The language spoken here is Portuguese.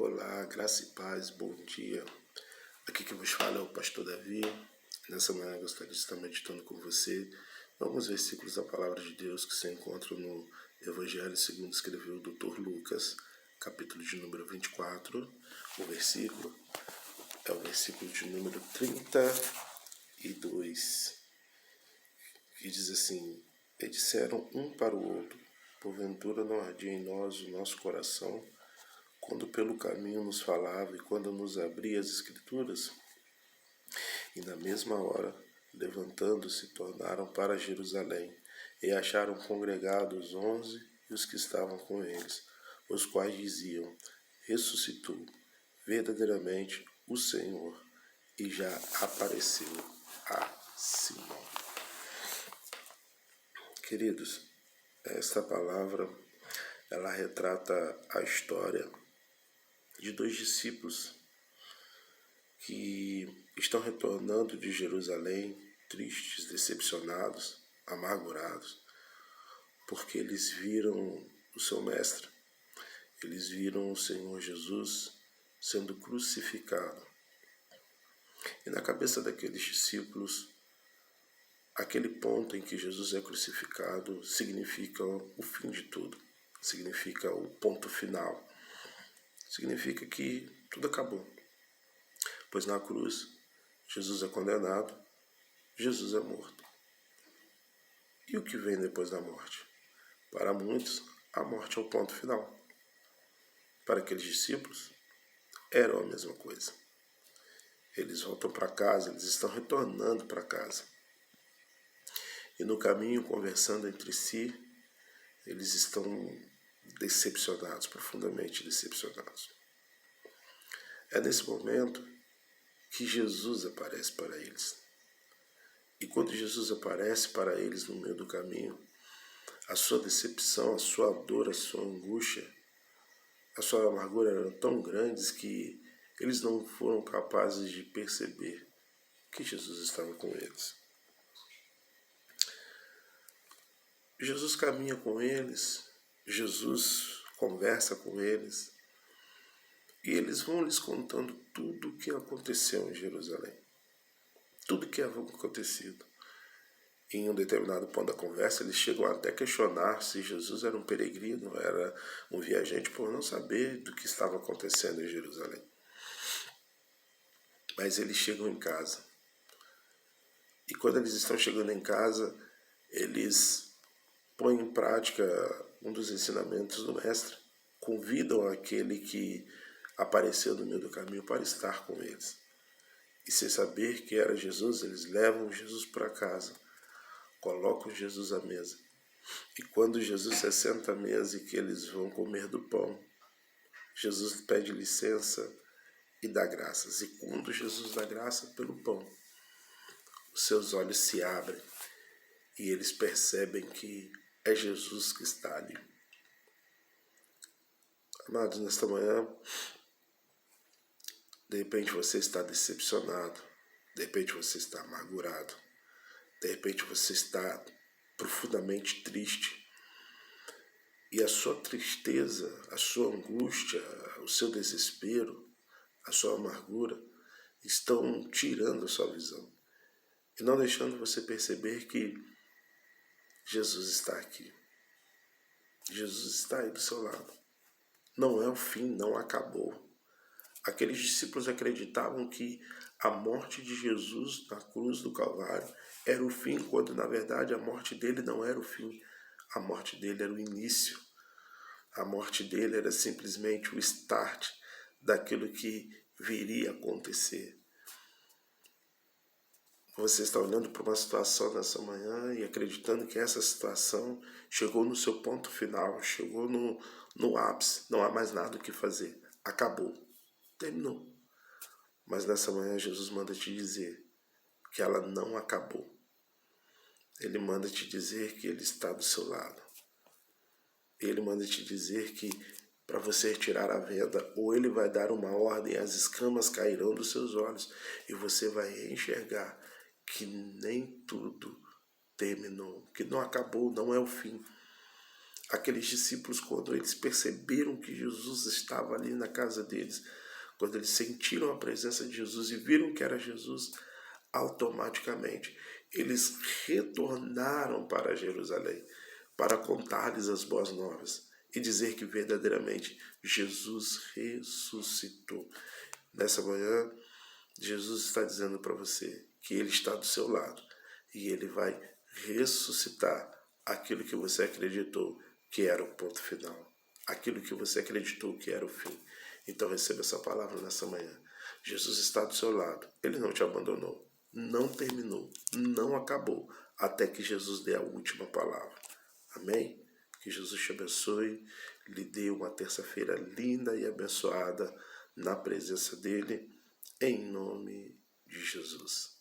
Olá, graça e paz, bom dia. Aqui que vos fala é o pastor Davi. Nessa manhã eu gostaria de estar meditando com você alguns versículos da palavra de Deus que se encontram no Evangelho segundo escreveu o Dr. Lucas, capítulo de número 24. O versículo é o versículo de número 32, que diz assim: E disseram um para o outro: Porventura não ardia em nós o nosso coração quando pelo caminho nos falava e quando nos abria as Escrituras? E na mesma hora, levantando-se, tornaram para Jerusalém, e acharam congregados 11 e os que estavam com eles, os quais diziam: Ressuscitou verdadeiramente o Senhor, e já apareceu a Simão. Queridos, esta palavra, ela retrata a história de dois discípulos que estão retornando de Jerusalém, tristes, decepcionados, amargurados, porque eles viram o seu mestre, eles viram o Senhor Jesus sendo crucificado. E na cabeça daqueles discípulos, aquele ponto em que Jesus é crucificado significa o fim de tudo, significa o ponto final, significa que tudo acabou. Pois na cruz, Jesus é condenado, Jesus é morto. E o que vem depois da morte? Para muitos, a morte é o ponto final. Para aqueles discípulos, era a mesma coisa. Eles voltam para casa, eles estão retornando para casa. E no caminho, conversando entre si, eles estão decepcionados, profundamente decepcionados. É nesse momento que Jesus aparece para eles. E quando Jesus aparece para eles no meio do caminho, a sua decepção, a sua dor, a sua angústia, a sua amargura eram tão grandes que eles não foram capazes de perceber que Jesus estava com eles. Jesus caminha com eles, Jesus conversa com eles, e eles vão lhes contando tudo o que aconteceu em Jerusalém. Tudo o que havia acontecido. Em um determinado ponto da conversa, eles chegam até questionar se Jesus era um peregrino, era um viajante, por não saber do que estava acontecendo em Jerusalém. Mas eles chegam em casa. E quando eles estão chegando em casa, eles põem em prática um dos ensinamentos do Mestre. Convidam aquele que apareceu no meio do caminho para estar com eles. E sem saber que era Jesus, eles levam Jesus para casa. Colocam Jesus à mesa. E quando Jesus se senta à mesa e que eles vão comer do pão, Jesus pede licença e dá graças. E quando Jesus dá graça pelo pão, os seus olhos se abrem e eles percebem que é Jesus que está ali. Amados, nesta manhã, de repente você está decepcionado, de repente você está amargurado, de repente você está profundamente triste. E a sua tristeza, a sua angústia, o seu desespero, a sua amargura estão tirando a sua visão e não deixando você perceber que Jesus está aqui. Jesus está aí do seu lado. Não é o fim, não acabou. Aqueles discípulos acreditavam que a morte de Jesus na cruz do Calvário era o fim, quando na verdade a morte dele não era o fim. A morte dele era o início. A morte dele era simplesmente o start daquilo que viria a acontecer. Você está olhando para uma situação nessa manhã e acreditando que essa situação chegou no seu ponto final, chegou no ápice, não há mais nada o que fazer. Acabou, terminou. Mas nessa manhã Jesus manda te dizer que ela não acabou. Ele manda te dizer que Ele está do seu lado. Ele manda te dizer que para você tirar a venda, ou Ele vai dar uma ordem, as escamas cairão dos seus olhos e você vai enxergar que nem tudo terminou, que não acabou, não é o fim. Aqueles discípulos, quando eles perceberam que Jesus estava ali na casa deles, quando eles sentiram a presença de Jesus e viram que era Jesus, automaticamente eles retornaram para Jerusalém para contar-lhes as boas novas e dizer que verdadeiramente Jesus ressuscitou. Nessa manhã, Jesus está dizendo para você que Ele está do seu lado e Ele vai ressuscitar aquilo que você acreditou que era o ponto final, aquilo que você acreditou que era o fim. Então receba essa palavra nessa manhã. Jesus está do seu lado, Ele não te abandonou, não terminou, não acabou, até que Jesus dê a última palavra. Amém? Que Jesus te abençoe, lhe dê uma terça-feira linda e abençoada na presença dele, em nome de Jesus.